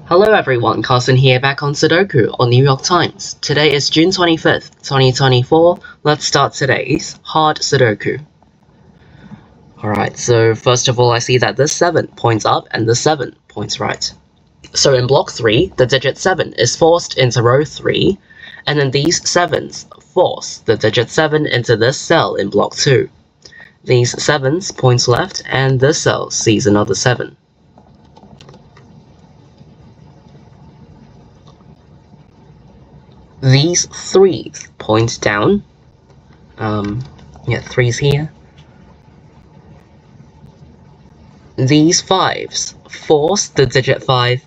Hello everyone, Carson here back on Sudoku on New York Times. Today is June 25th, 2024. Let's start today's hard Sudoku. Alright, so first of all I see that this 7 points up and this 7 points right. So in block 3, the digit 7 is forced into row 3, and then these 7s force the digit 7 into this cell in block 2. These 7s points left and this cell sees another 7. These 3s point down. 3's here. These 5s force the digit 5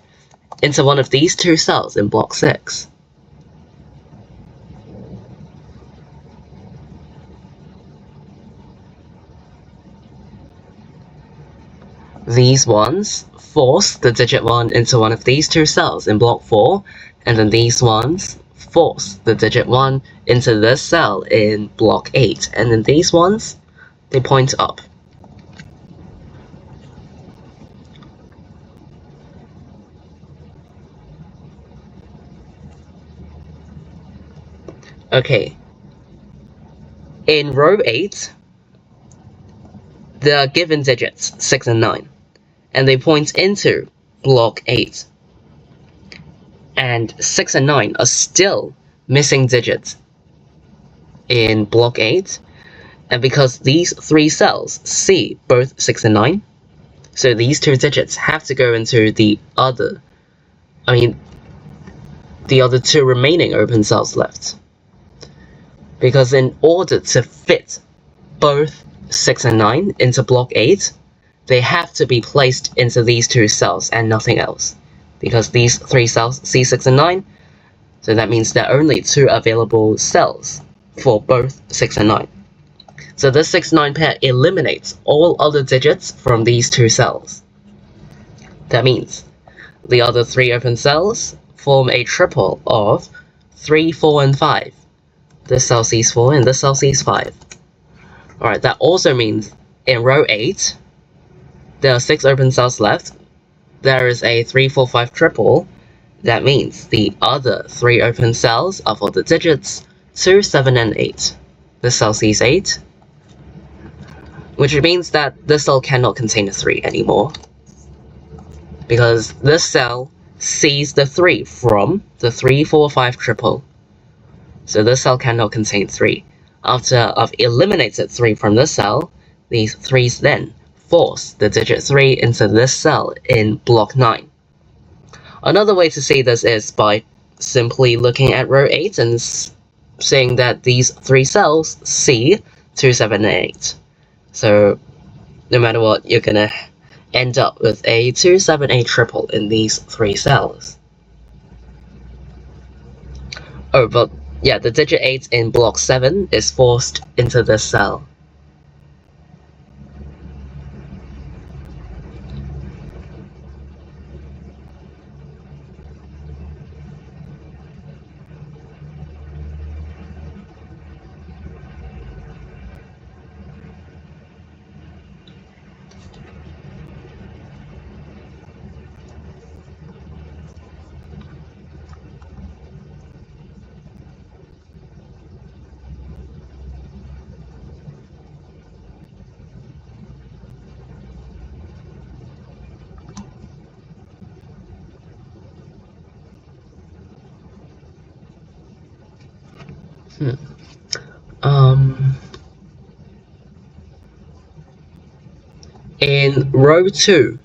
into one of these two cells in block 6. These ones force the digit 1 into one of these two cells in block 4, and then these ones force the digit 1 into this cell in block 8, and then these ones, they point up. Okay, in row 8, there are given digits 6 and 9, and they point into block 8. And 6 and 9 are still missing digits in block 8, and because these 3 cells see both 6 and 9, so these 2 digits have to go into the other 2 remaining open cells left. Because in order to fit both 6 and 9 into block 8, they have to be placed into these 2 cells and nothing else. Because these 3 cells see 6 and 9, so that means there are only 2 available cells for both 6 and 9. So this 6-9 pair eliminates all other digits from these 2 cells. That means the other 3 open cells form a triple of 3, 4, and 5. This cell sees 4 and this cell sees 5. Alright, that also means in row 8, there are 6 open cells left. There is a 3, 4, 5 triple. That means the other 3 open cells are for the digits 2, 7, and 8. This cell sees 8, which means that this cell cannot contain a 3 anymore, because this cell sees the 3 from the 3, 4, 5 triple. So this cell cannot contain 3. After I've eliminated 3 from this cell, these 3's then force the digit 3 into this cell in block 9. Another way to see this is by simply looking at row 8 and seeing that these 3 cells see 2, 7, and 8. So no matter what, you're gonna end up with a 2, 7, 8 triple in these 3 cells. Oh, but yeah, the digit 8 in block 7 is forced into this cell. In row 2,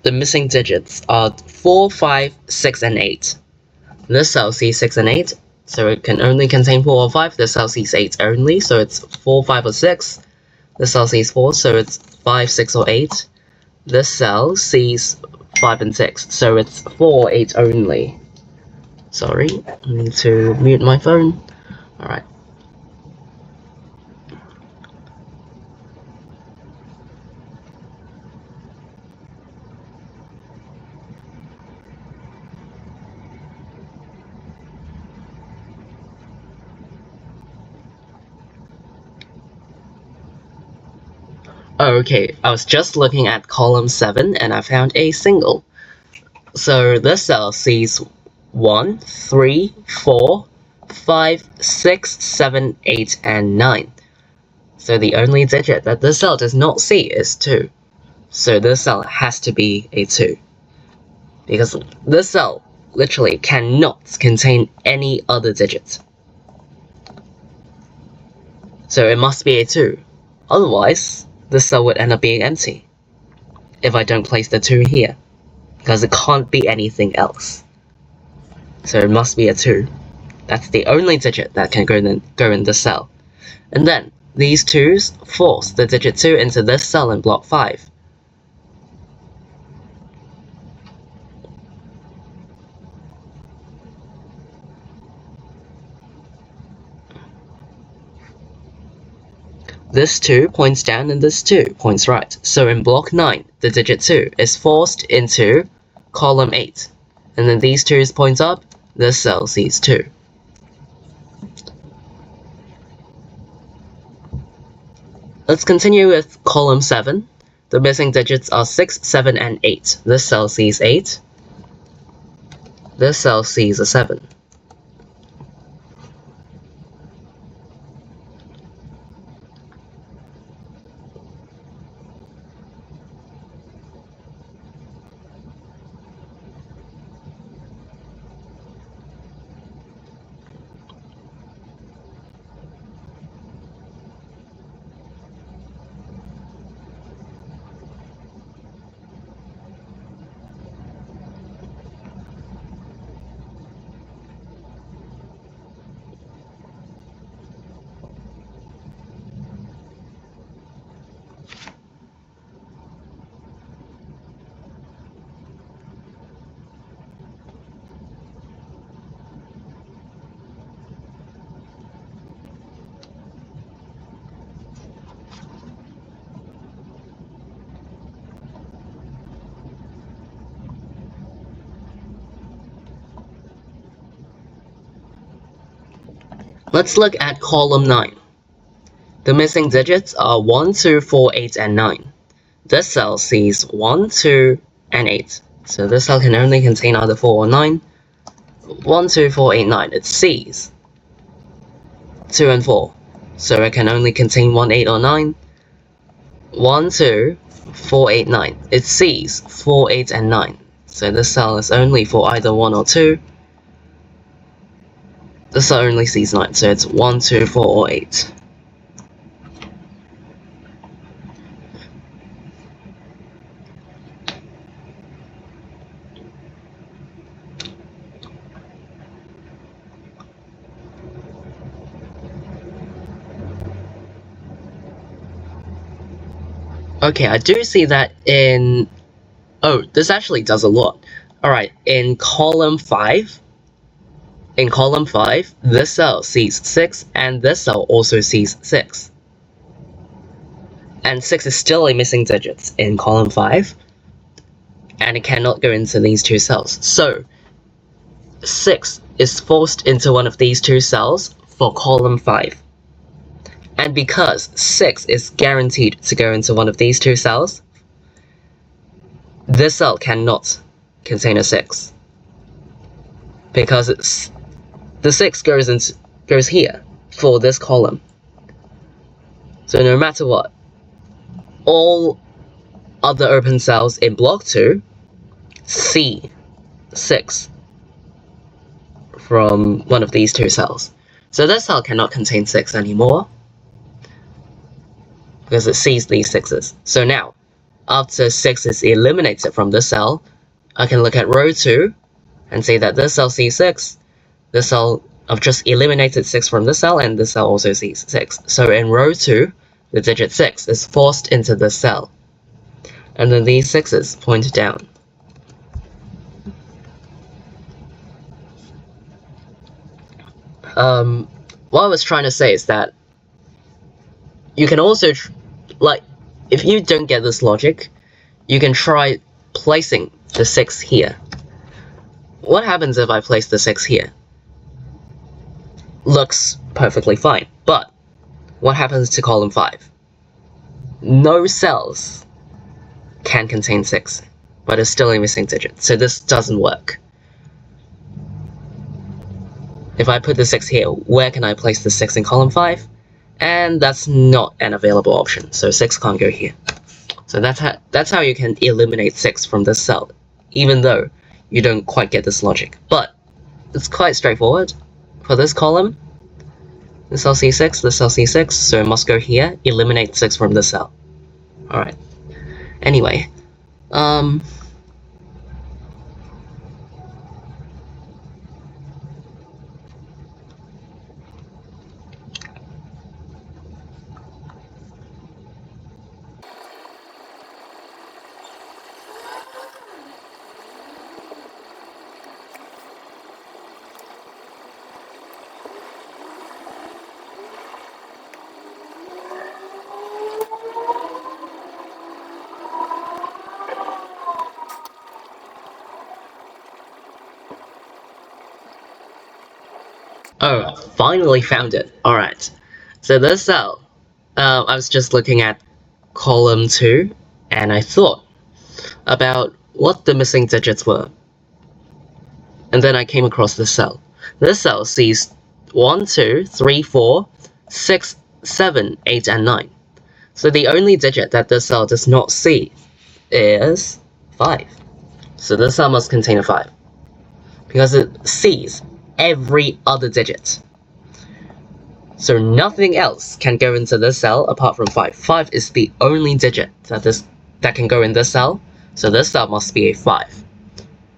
the missing digits are 4, 5, 6, and 8. This cell sees 6 and 8, so it can only contain 4 or 5. This cell sees 8 only, so it's 4, 5, or 6. This cell sees 4, so it's 5, 6, or 8. This cell sees 5 and 6, so it's 4, 8 only. Sorry, I need to mute my phone. Alright. Oh, okay, I was just looking at column 7 and I found a single. So this cell sees 1, 3, 4, 5, 6, 7, 8, and 9. So the only digit that this cell does not see is 2. So this cell has to be a 2. Because this cell literally cannot contain any other digit. So it must be a 2. Otherwise, this cell would end up being empty if I don't place the 2 here, because it can't be anything else. So it must be a 2. That's the only digit that can go in this cell. And then, these 2's force the digit 2 into this cell in block 5. This 2 points down and this 2 points right. So in block 9, the digit 2 is forced into column 8. And then these 2's point up, this cell sees 2. Let's continue with column 7. The missing digits are 6, 7, and 8. This cell sees 8. This cell sees a 7. Let's look at column 9. The missing digits are 1, 2, 4, 8, and 9. This cell sees 1, 2, and 8. So this cell can only contain either 4 or 9. 1, 2, 4, 8, 9. It sees 2 and 4. So it can only contain 1, 8, or 9. 1, 2, 4, 8, 9. It sees 4, 8, and 9. So this cell is only for either 1 or 2. This cell only sees 9, so it's 1, 2, 4, or 8. Okay, I do see that in... Oh, this actually does a lot. Alright, in column 5, this cell sees 6, and this cell also sees 6. And 6 is still a missing digit in column 5, and it cannot go into these two cells. So, 6 is forced into one of these two cells for column 5. And because 6 is guaranteed to go into one of these two cells, this cell cannot contain a 6. Because the 6 goes here for this column. So no matter what, all other open cells in block 2 see 6 from one of these two cells. So this cell cannot contain 6 anymore, because it sees these 6's. So now, after 6 is eliminated from this cell, I can look at row 2 and say that this cell sees 6. This cell, I've just eliminated 6 from this cell, and this cell also sees 6. So in row 2, the digit 6 is forced into this cell. And then these 6's point down. What I was trying to say is that you can also, if you don't get this logic, you can try placing the 6 here. What happens if I place the 6 here? Looks perfectly fine, but what happens to column 5? no cells can contain 6, but it's still a missing digit, so this doesn't work. If I put the 6 here, where can I place the 6 in column 5? And that's not an available option, so 6 can't go here. So that's how you can eliminate 6 from this cell, even though you don't quite get this logic. But it's quite straightforward. For this column, this cell C6, this cell C6, so it must go here, eliminate 6 from this cell. Alright. Anyway, oh, finally found it. Alright. So this cell, I was just looking at column 2, and I thought about what the missing digits were. And then I came across this cell. This cell sees 1, 2, 3, 4, 6, 7, 8, and 9. So the only digit that this cell does not see is 5. So this cell must contain a 5, because it sees every other digit. So nothing else can go into this cell apart from 5. 5 is the only digit that can go in this cell, so this cell must be a 5.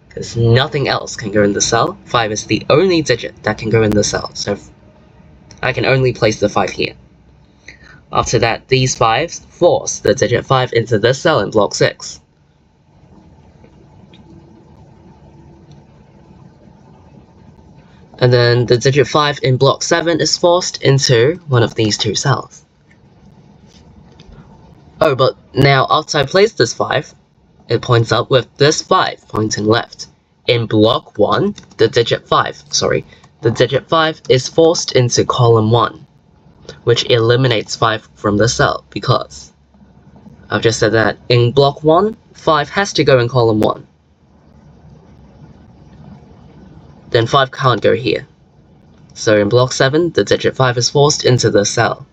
Because nothing else can go in the cell, 5 is the only digit that can go in the cell, so I can only place the 5 here. After that, these 5s force the digit 5 into this cell in block 6. And then the digit 5 in block 7 is forced into one of these two cells. Oh, but now after I place this 5, it points up with this 5 pointing left. In block 1, the digit 5 is forced into column 1, which eliminates 5 from the cell, because I've just said that in block 1, 5 has to go in column 1. Then 5 can't go here. So in block 7, the digit 5 is forced into the cell.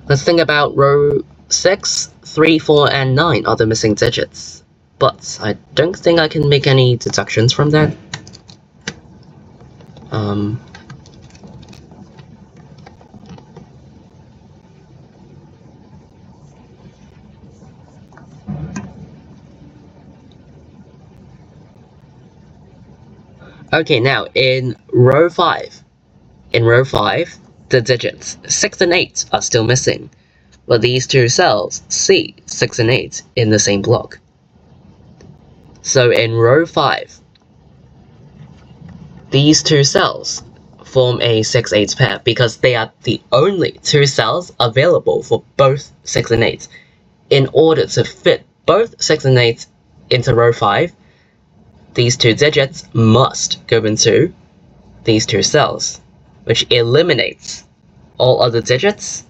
Let's think about row 6, 3, 4, and 9 are the missing digits. But I don't think I can make any deductions from that. Okay, now in row 5, the digits 6 and 8 are still missing, but these two cells see 6 and 8 in the same block. So in row 5, these two cells form a 6-8 pair because they are the only two cells available for both 6 and 8. In order to fit both 6 and 8 into row 5, these two digits must go into these two cells, which eliminates all other digits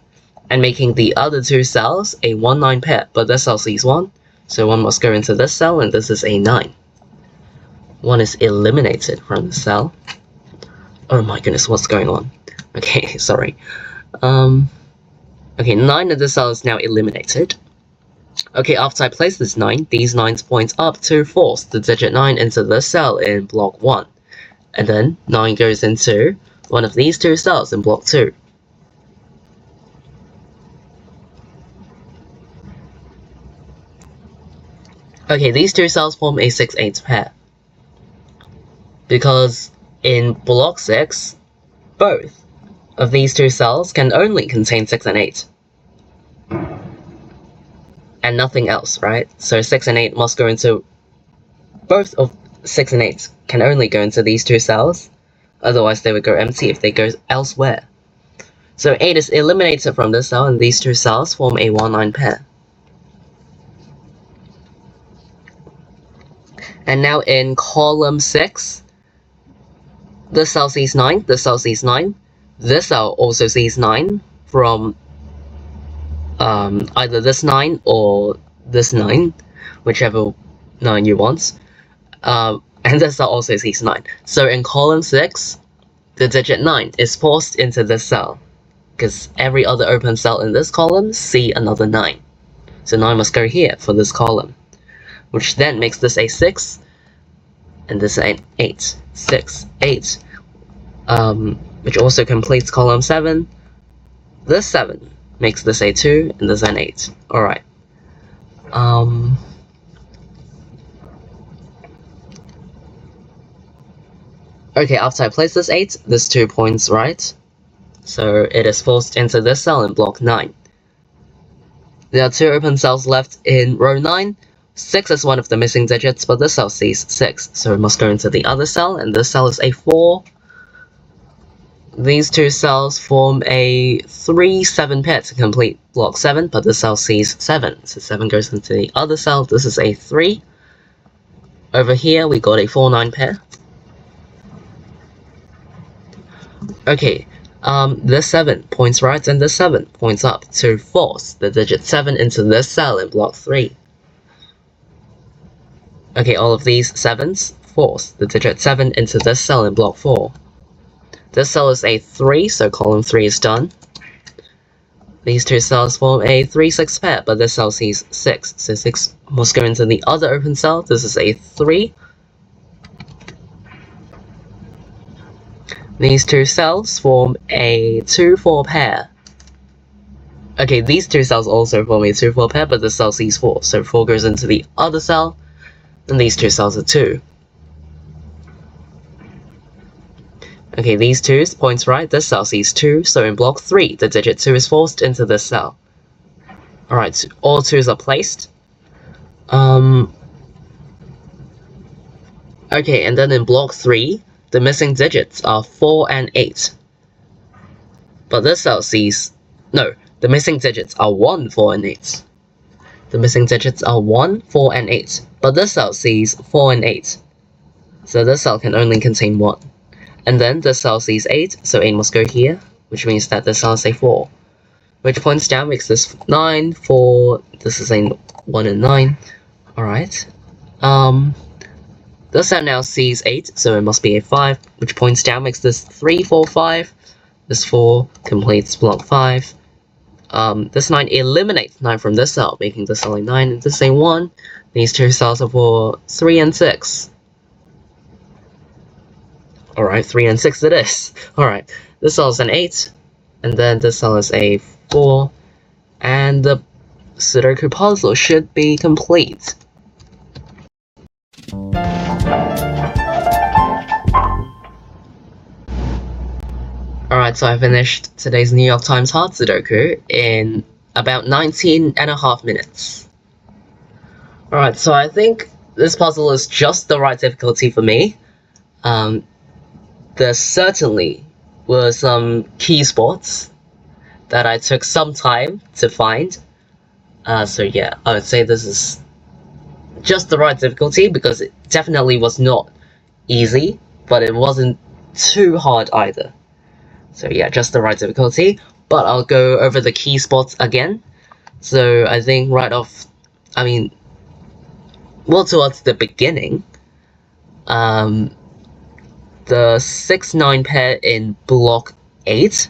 and making the other two cells a 1-9 pair. But this cell sees 1, so 1 must go into this cell, and this is a 9. 1 is eliminated from the cell. Oh my goodness, what's going on? Okay, sorry. Okay, 9 of the cell is now eliminated. Okay, after I place this 9, these 9s point up to force the digit 9 into the cell in block 1. And then 9 goes into one of these two cells in block 2. Okay, these two cells form a 6-8 pair. Because in block 6, both of these two cells can only contain 6 and 8. And nothing else, right? So 6 and 8 must go into... Both of 6 and 8 can only go into these two cells, otherwise they would go empty if they go elsewhere. So 8 is eliminated from this cell, and these two cells form a 1-9 pair. And now in column 6, this cell sees 9, this cell sees 9, this cell also sees 9 from either this 9 or this 9, whichever 9 you want. And this cell also sees 9. So in column 6, the digit 9 is forced into this cell, because every other open cell in this column see another 9. So 9 must go here for this column, which then makes this a 6, and this an 8. 6, 8. Which also completes column 7. This 7 makes this a 2, and this an 8. Alright. Okay, after I place this 8, this 2 points right. So it is forced into this cell in block 9. There are 2 open cells left in row 9. 6 is one of the missing digits, but this cell sees 6, so it must go into the other cell, and this cell is a 4. These 2 cells form a 3-7 pair to complete block 7, but this cell sees 7, so 7 goes into the other cell. This is a 3. Over here, we got a 4-9 pair. Okay, this 7 points right, and this 7 points up to force the digit 7 into this cell in block 3. Okay, all of these 7s force the digit 7 into this cell in block 4. This cell is a 3, so column 3 is done. These 2 cells form a 3-6 pair, but this cell sees 6, so 6 must go into the other open cell. This is a 3. These 2 cells form a 2-4 pair. Okay, these 2 cells also form a 2-4 pair, but this cell sees 4, so 4 goes into the other cell, and these 2 cells are 2. Okay, these 2s points right, this cell sees 2, so in block 3, the digit 2 is forced into this cell. Alright, all 2s are placed. Okay, and then in block 3, the missing digits are 4 and 8. But this cell sees... No, the missing digits are 1, 4, and 8. The missing digits are 1, 4, and 8. But this cell sees 4 and 8. So this cell can only contain 1. And then this cell sees 8, so 8 must go here, which means that this cell is a 4. Which points down makes this 9, 4, this is a 1 and 9. Alright. This cell now sees 8, so it must be a 5, which points down makes this 3, 4, 5. This 4 completes block 5. This 9 eliminates 9 from this cell, making this cell a 9, and this a 1. These 2 cells are for 3 and 6. Alright, 3 and 6 it is. Alright, this cell is an 8, and then this cell is a 4, and the Sudoku puzzle should be complete. Alright, so I finished today's New York Times Hard Sudoku in about 19.5 minutes. Alright, so I think this puzzle is just the right difficulty for me. There certainly were some key spots that I took some time to find. So yeah, I would say this is just the right difficulty, because it definitely was not easy, but it wasn't too hard either. So yeah, just the right difficulty, but I'll go over the key spots again. So I think right off, towards the beginning, the 6-9 pair in block 8,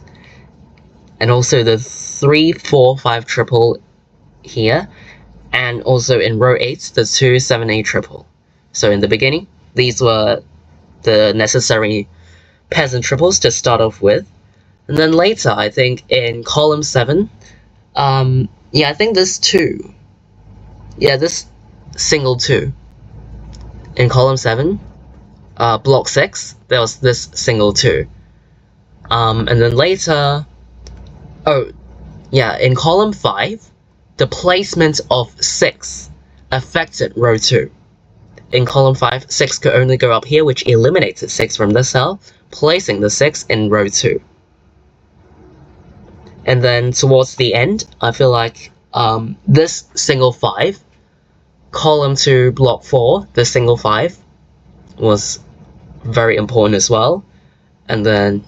and also the 3-4-5 triple here, and also in row 8, the 2-7-8 triple. So in the beginning, these were the necessary pairs and triples to start off with. And then later, I think in column 7, I think this 2. Yeah, this single 2. In column 7, block 6, there was this single 2. And then later, in column 5, the placement of 6 affected row 2. In column 5, 6 could only go up here, which eliminated 6 from this cell, placing the 6 in row 2. And then towards the end, I feel like this single 5, column 2, block 4, this single 5 was very important as well. And then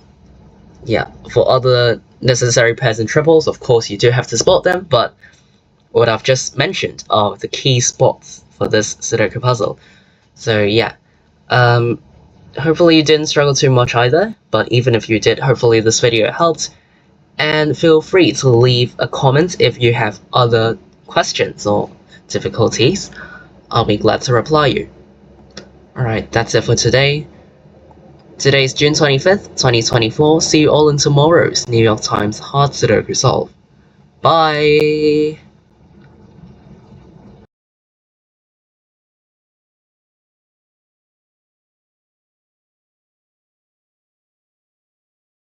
Yeah, for other necessary pairs and triples, of course you do have to spot them, but what I've just mentioned are the key spots for this Sudoku puzzle. So yeah, hopefully you didn't struggle too much either, but even if you did, hopefully this video helped, and feel free to leave a comment if you have other questions or difficulties. I'll be glad to reply you. Alright, that's it for today. Today is June 25th, 2024. See you all in tomorrow's New York Times Hard Sudoku Solve. Bye!